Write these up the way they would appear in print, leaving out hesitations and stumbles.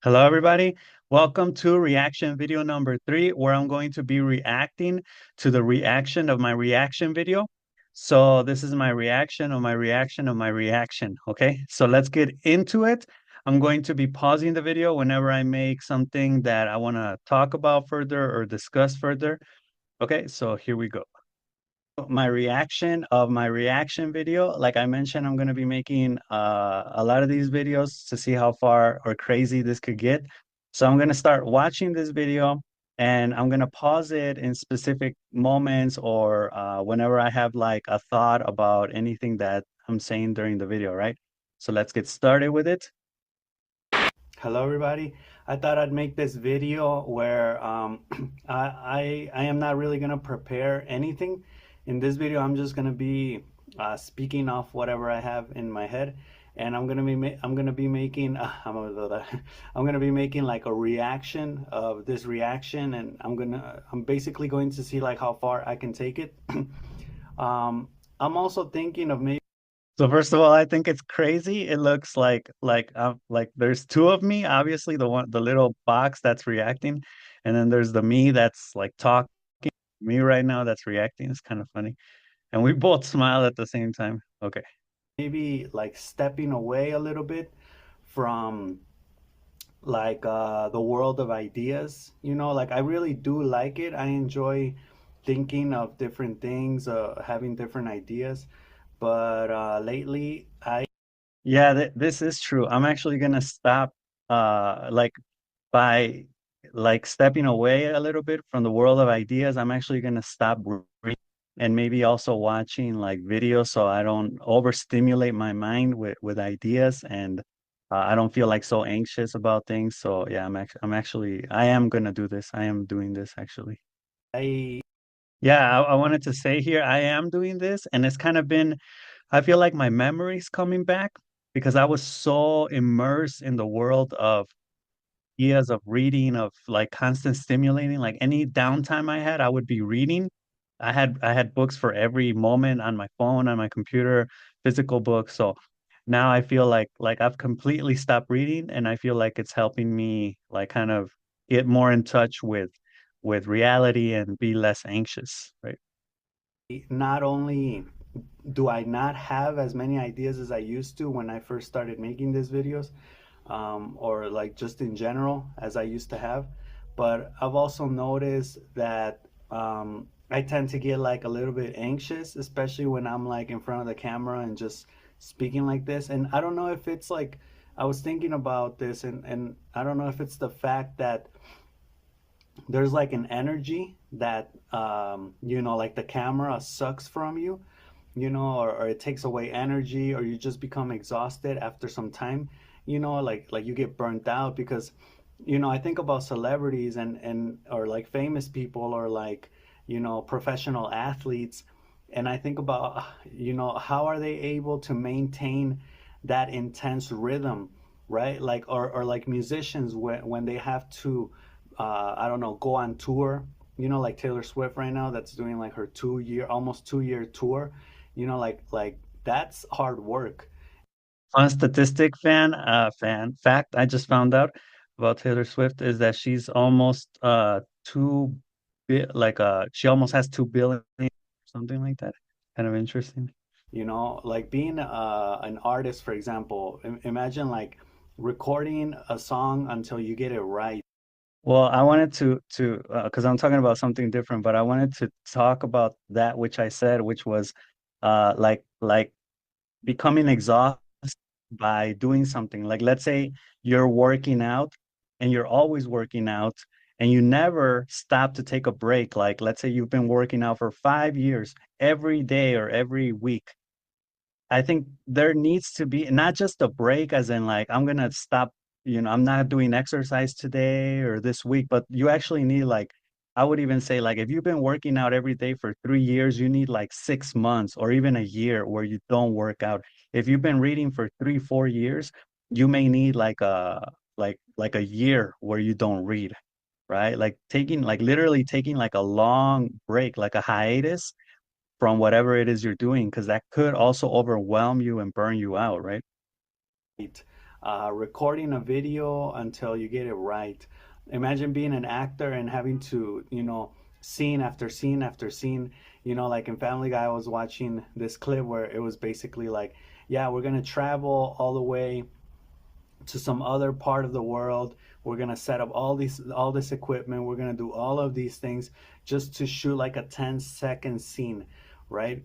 Hello, everybody. Welcome to reaction video number 3, where I'm going to be reacting to the reaction of my reaction video. So this is my reaction of my reaction of my reaction. Okay, so let's get into it. I'm going to be pausing the video whenever I make something that I want to talk about further or discuss further. Okay, so here we go. My reaction of my reaction video, like I mentioned, I'm going to be making a lot of these videos to see how far or crazy this could get. So I'm going to start watching this video and I'm going to pause it in specific moments or whenever I have like a thought about anything that I'm saying during the video, right? So let's get started with it. Hello, everybody. I thought I'd make this video where I am not really gonna prepare anything. In this video, I'm just gonna be speaking off whatever I have in my head, and I'm gonna be making I'm gonna be making like a reaction of this reaction, and I'm basically going to see like how far I can take it. I'm also thinking of maybe. So first of all, I think it's crazy. It looks like there's two of me, obviously the little box that's reacting, and then there's the me that's like talking, me right now that's reacting. It's kind of funny. And we both smile at the same time. Okay. Maybe like stepping away a little bit from like the world of ideas, like I really do like it. I enjoy thinking of different things, having different ideas. But lately I Yeah, this is true. I'm actually gonna stop like by like stepping away a little bit from the world of ideas. I'm actually gonna stop reading and maybe also watching like videos so I don't overstimulate my mind with ideas and I don't feel like so anxious about things. So yeah, I am gonna do this. I am doing this actually. I Yeah, I wanted to say here I am doing this and it's kind of been I feel like my memory's coming back because I was so immersed in the world of years of reading, of like constant stimulating. Like any downtime I had, I would be reading. I had books for every moment on my phone, on my computer, physical books. So now I feel like I've completely stopped reading and I feel like it's helping me like kind of get more in touch with reality and be less anxious, right? Not only do I not have as many ideas as I used to when I first started making these videos, or like just in general as I used to have, but I've also noticed that I tend to get like a little bit anxious, especially when I'm like in front of the camera and just speaking like this. And I don't know if it's like, I was thinking about this and I don't know if it's the fact that there's like an energy that like the camera sucks from you, or it takes away energy, or you just become exhausted after some time, like you get burnt out because I think about celebrities and or like famous people or like professional athletes, and I think about how are they able to maintain that intense rhythm, right? Like or like musicians when they have to I don't know, go on tour, like Taylor Swift right now that's doing like her almost 2 year tour, like that's hard work. Fun statistic fan fact I just found out about Taylor Swift is that she's almost two bit like she almost has 2 billion, something like that. Kind of interesting. Like being an artist, for example, imagine like recording a song until you get it right. Well, I wanted to because I'm talking about something different, but I wanted to talk about that which I said, which was like becoming exhausted by doing something. Like let's say you're working out and you're always working out and you never stop to take a break. Like let's say you've been working out for 5 years every day or every week. I think there needs to be not just a break, as in like I'm gonna stop, I'm not doing exercise today or this week, but you actually need like I would even say like if you've been working out every day for 3 years, you need like 6 months or even a year where you don't work out. If you've been reading for 3, 4 years, you may need like a year where you don't read, right? Like literally taking like a long break, like a hiatus from whatever it is you're doing, because that could also overwhelm you and burn you out, right? recording a video until you get it right. Imagine being an actor and having to, scene after scene after scene. Like in Family Guy, I was watching this clip where it was basically like, yeah, we're gonna travel all the way to some other part of the world. We're gonna set up all this equipment. We're gonna do all of these things just to shoot like a 10-second scene, right?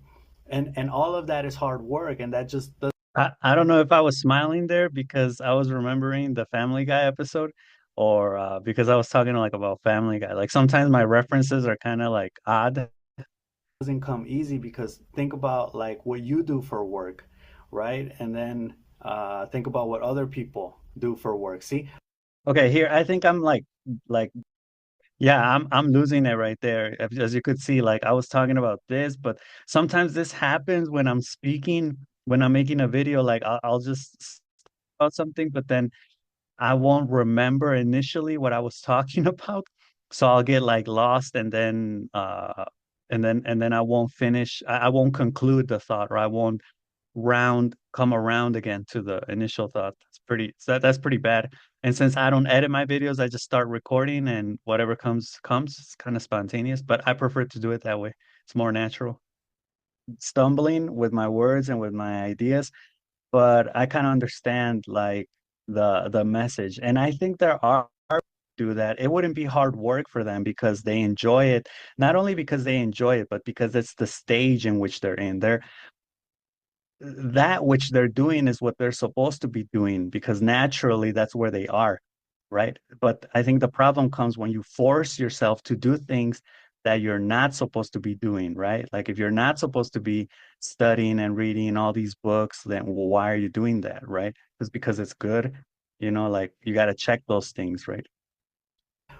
And all of that is hard work, and that just does. I don't know if I was smiling there because I was remembering the Family Guy episode, or because I was talking like about Family Guy. Like sometimes my references are kind of like odd. Doesn't come easy because think about like what you do for work, right? And then think about what other people do for work. See? Okay, here I think I'm like yeah, I'm losing it right there. As you could see, like I was talking about this, but sometimes this happens when I'm speaking, when I'm making a video, like I'll just about something, but then I won't remember initially what I was talking about. So I'll get like lost and then I won't finish. I won't conclude the thought, or I won't come around again to the initial thought. That's pretty bad. And since I don't edit my videos, I just start recording and whatever comes. It's kind of spontaneous, but I prefer to do it that way. It's more natural. Stumbling with my words and with my ideas, but I kind of understand like the message. And I think there are do that. It wouldn't be hard work for them because they enjoy it. Not only because they enjoy it, but because it's the stage in which they're in. That which they're doing is what they're supposed to be doing because naturally that's where they are, right? But I think the problem comes when you force yourself to do things that you're not supposed to be doing, right? Like if you're not supposed to be studying and reading all these books, then why are you doing that, right? It's because it's good, like you got to check those things, right?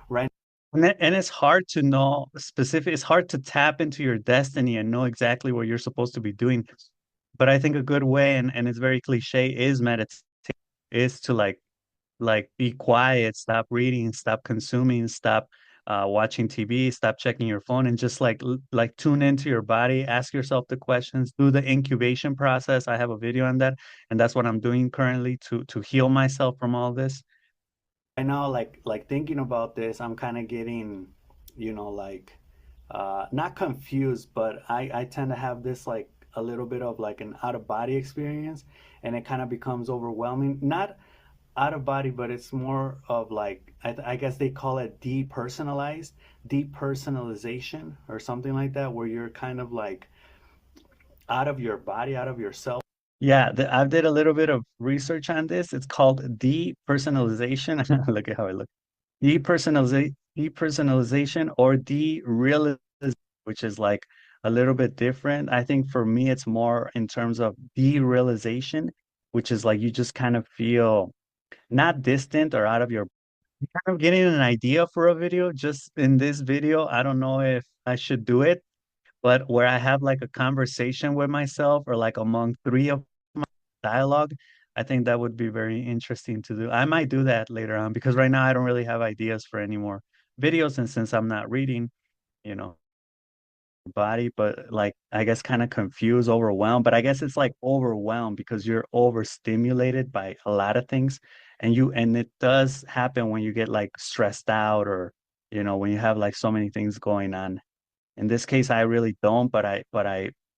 Right. And it's hard to know specific, it's hard to tap into your destiny and know exactly what you're supposed to be doing. But I think a good way, and it's very cliche, is meditate, is to like be quiet, stop reading, stop consuming, stop watching TV, stop checking your phone, and just like tune into your body, ask yourself the questions, do the incubation process. I have a video on that, and that's what I'm doing currently to heal myself from all this. I know, like thinking about this, I'm kind of getting, like not confused, but I tend to have this like a little bit of like an out of body experience, and it kind of becomes overwhelming. Not out of body, but it's more of like I guess they call it depersonalization or something like that, where you're kind of like out of your body, out of yourself. Yeah, I did a little bit of research on this. It's called depersonalization. Look at how I look. Depersonalization or derealization, which is like a little bit different. I think for me, it's more in terms of derealization, which is like you just kind of feel not distant or out of your kind of getting an idea for a video. Just in this video, I don't know if I should do it, but where I have like a conversation with myself or like among three of dialogue, I think that would be very interesting to do. I might do that later on because right now I don't really have ideas for any more videos, and since I'm not reading, you know, body, but like I guess kind of confused, overwhelmed. But I guess it's like overwhelmed because you're overstimulated by a lot of things, and it does happen when you get like stressed out or when you have like so many things going on. In this case, I really don't, but I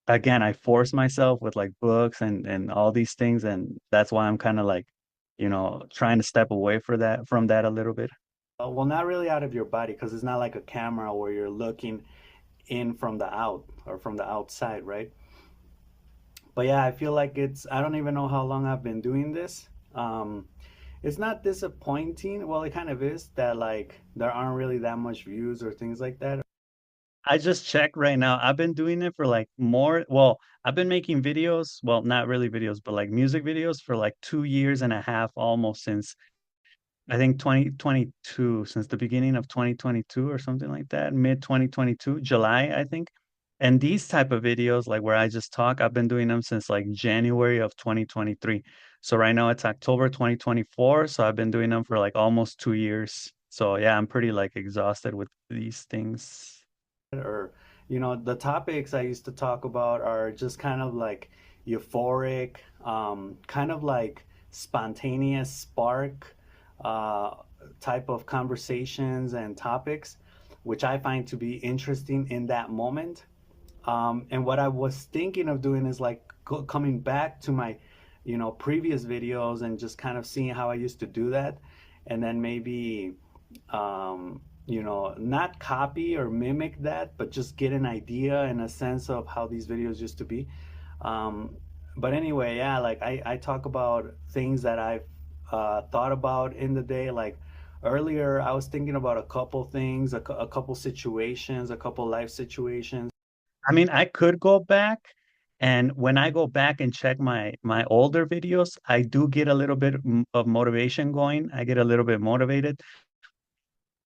again I force myself with like books and all these things, and that's why I'm kind of like, trying to step away from that a little bit. Well, not really out of your body because it's not like a camera where you're looking in from the out or from the outside, right? But yeah, I feel like I don't even know how long I've been doing this. It's not disappointing. Well, it kind of is that like there aren't really that much views or things like that. I just checked right now. I've been doing it for like I've been making videos, well, not really videos, but like music videos for like 2 years and a half almost since I think 2022, since the beginning of 2022 or something like that, mid 2022, July, I think. And these type of videos, like where I just talk, I've been doing them since like January of 2023. So right now it's October 2024. So I've been doing them for like almost 2 years. So yeah, I'm pretty like exhausted with these things. Or, the topics I used to talk about are just kind of like euphoric, kind of like spontaneous spark uh, type of conversations and topics, which I find to be interesting in that moment. And what I was thinking of doing is like coming back to my, previous videos and just kind of seeing how I used to do that, and then maybe, not copy or mimic that, but just get an idea and a sense of how these videos used to be. Um, but anyway, yeah, like I talk about things that I've thought about in the day. Like earlier, I was thinking about a couple things, a couple situations, a couple life situations. I mean, I could go back, and when I go back and check my older videos, I do get a little bit of motivation going. I get a little bit motivated,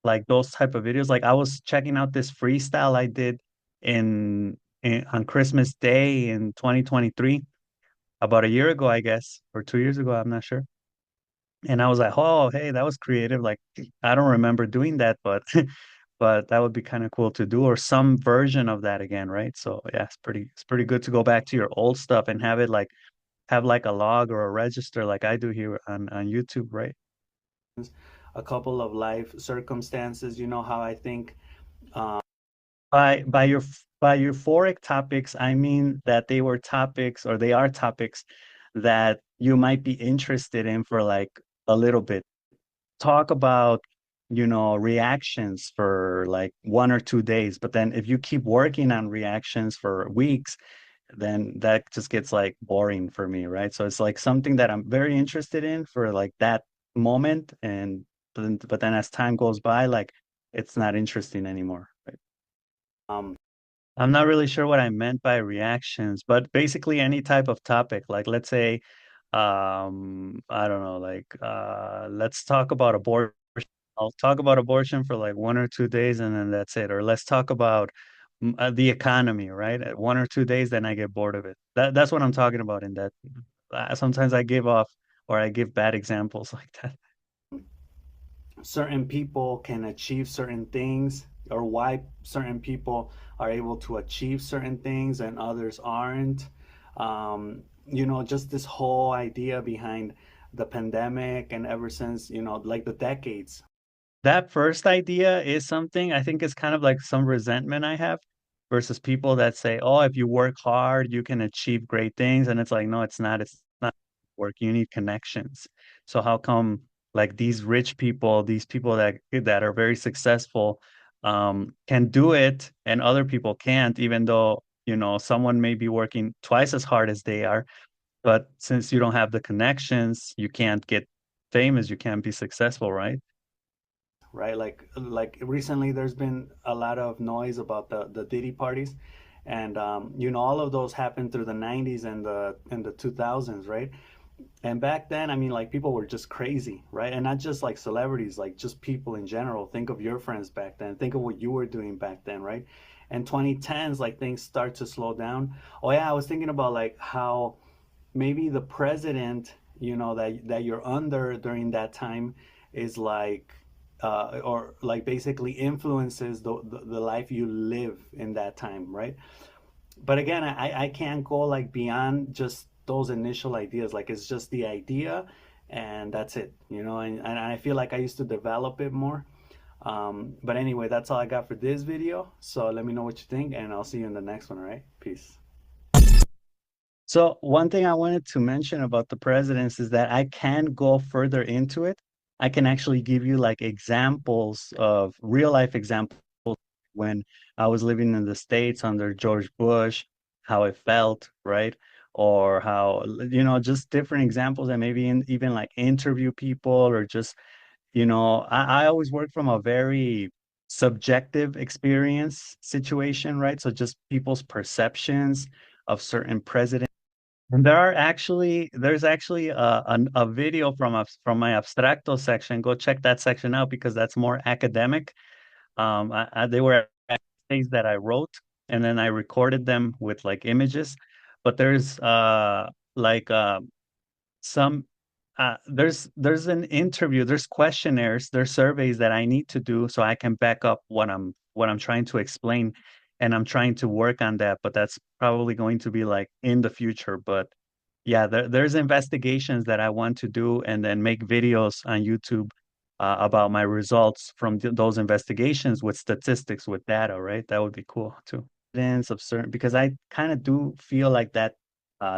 like those type of videos. Like I was checking out this freestyle I did in on Christmas Day in 2023, about a year ago, I guess, or 2 years ago, I'm not sure. And I was like, oh, hey, that was creative. Like, I don't remember doing that, but but that would be kind of cool to do, or some version of that again, right? So yeah, it's pretty good to go back to your old stuff and have it like have like a log or a register like I do here on YouTube, right? A couple of life circumstances, how I think by by euphoric topics, I mean that they were topics or they are topics that you might be interested in for like a little bit. Talk about, reactions for like 1 or 2 days, but then if you keep working on reactions for weeks, then that just gets like boring for me, right? So it's like something that I'm very interested in for like that moment, and but then as time goes by, like it's not interesting anymore, right? I'm not really sure what I meant by reactions, but basically any type of topic, like let's say, I don't know, like let's talk about abortion. I'll talk about abortion for like 1 or 2 days and then that's it. Or let's talk about the economy, right? At 1 or 2 days, then I get bored of it. That's what I'm talking about in that. Sometimes I give off or I give bad examples like that. Certain people can achieve certain things, or why certain people are able to achieve certain things and others aren't. Just this whole idea behind the pandemic, and ever since, like the decades. That first idea is something I think is kind of like some resentment I have versus people that say, oh, if you work hard, you can achieve great things. And it's like, no, it's not. It's not work. You need connections. So how come like these rich people, these people that are very successful, can do it and other people can't, even though, someone may be working twice as hard as they are. But since you don't have the connections, you can't get famous, you can't be successful, right? Right? Like recently, there's been a lot of noise about the Diddy parties, and all of those happened through the '90s and the 2000s, right? And back then, I mean, like people were just crazy, right? And not just like celebrities, like just people in general. Think of your friends back then. Think of what you were doing back then, right? And 2010s, like things start to slow down. Oh yeah, I was thinking about like how maybe the president, that you're under during that time is like or like basically influences the life you live in that time, right? But again, I can't go like beyond just those initial ideas. Like it's just the idea and that's it, and I feel like I used to develop it more. But anyway, that's all I got for this video. So let me know what you think, and I'll see you in the next one. All right, peace. So one thing I wanted to mention about the presidents is that I can go further into it. I can actually give you like examples of real life examples when I was living in the States under George Bush, how it felt, right? Or how, just different examples, and maybe even like interview people, or just, I always work from a very subjective experience situation, right? So just people's perceptions of certain presidents. And there's actually a video from my abstracto section. Go check that section out because that's more academic. They were essays that I wrote, and then I recorded them with like images. But there's like some there's an interview, there's questionnaires, there's surveys that I need to do so I can back up what I'm trying to explain, and I'm trying to work on that. But that's probably going to be like in the future. But yeah, there's investigations that I want to do and then make videos on YouTube about my results from those investigations with statistics, with data, right? That would be cool too. Evidence of certain, because I kind of do feel like that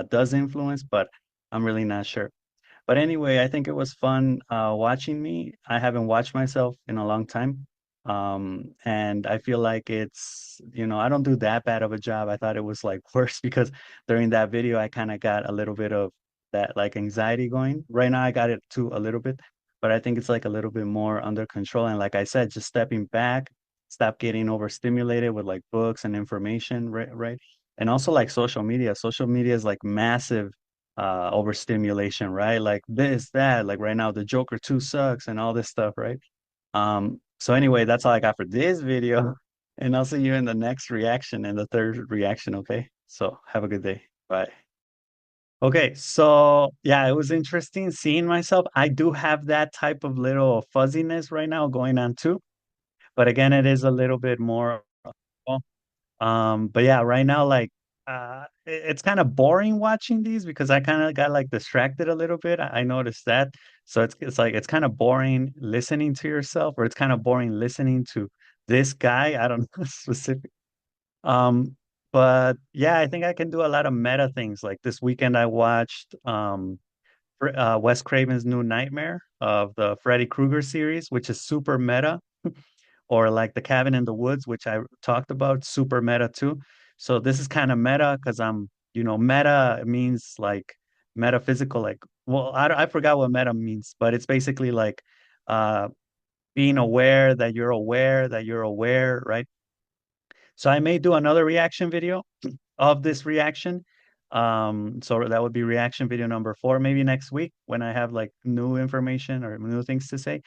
does influence, but I'm really not sure. But anyway, I think it was fun watching me. I haven't watched myself in a long time. And I feel like I don't do that bad of a job. I thought it was like worse because during that video, I kind of got a little bit of that like anxiety going. Right now, I got it too a little bit, but I think it's like a little bit more under control. And like I said, just stepping back, stop getting overstimulated with like books and information, right? Right. And also like social media. Social media is like massive overstimulation, right? Like this, that, like right now, the Joker 2 sucks and all this stuff, right? So anyway, that's all I got for this video. And I'll see you in the next reaction and the third reaction, okay? So have a good day. Bye. Okay, so yeah, it was interesting seeing myself. I do have that type of little fuzziness right now going on too, but again, it is a little bit more. But yeah, right now, like, it's kind of boring watching these because I kind of got like distracted a little bit. I noticed that. So it's like it's kind of boring listening to yourself, or it's kind of boring listening to this guy. I don't know specific. Um, but yeah, I think I can do a lot of meta things. Like this weekend, I watched Wes Craven's New Nightmare of the Freddy Krueger series, which is super meta, or like The Cabin in the Woods, which I talked about, super meta too. So this is kind of meta because meta means like metaphysical, like, well, I forgot what meta means, but it's basically like uh being aware that you're aware that you're aware, right? So I may do another reaction video of this reaction. So that would be reaction video number 4, maybe next week when I have like new information or new things to say.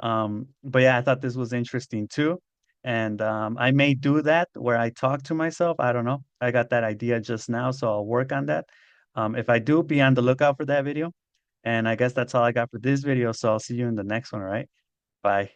But yeah, I thought this was interesting too. And I may do that where I talk to myself. I don't know. I got that idea just now, so I'll work on that. If I do, be on the lookout for that video. And I guess that's all I got for this video. So I'll see you in the next one, all right? Bye.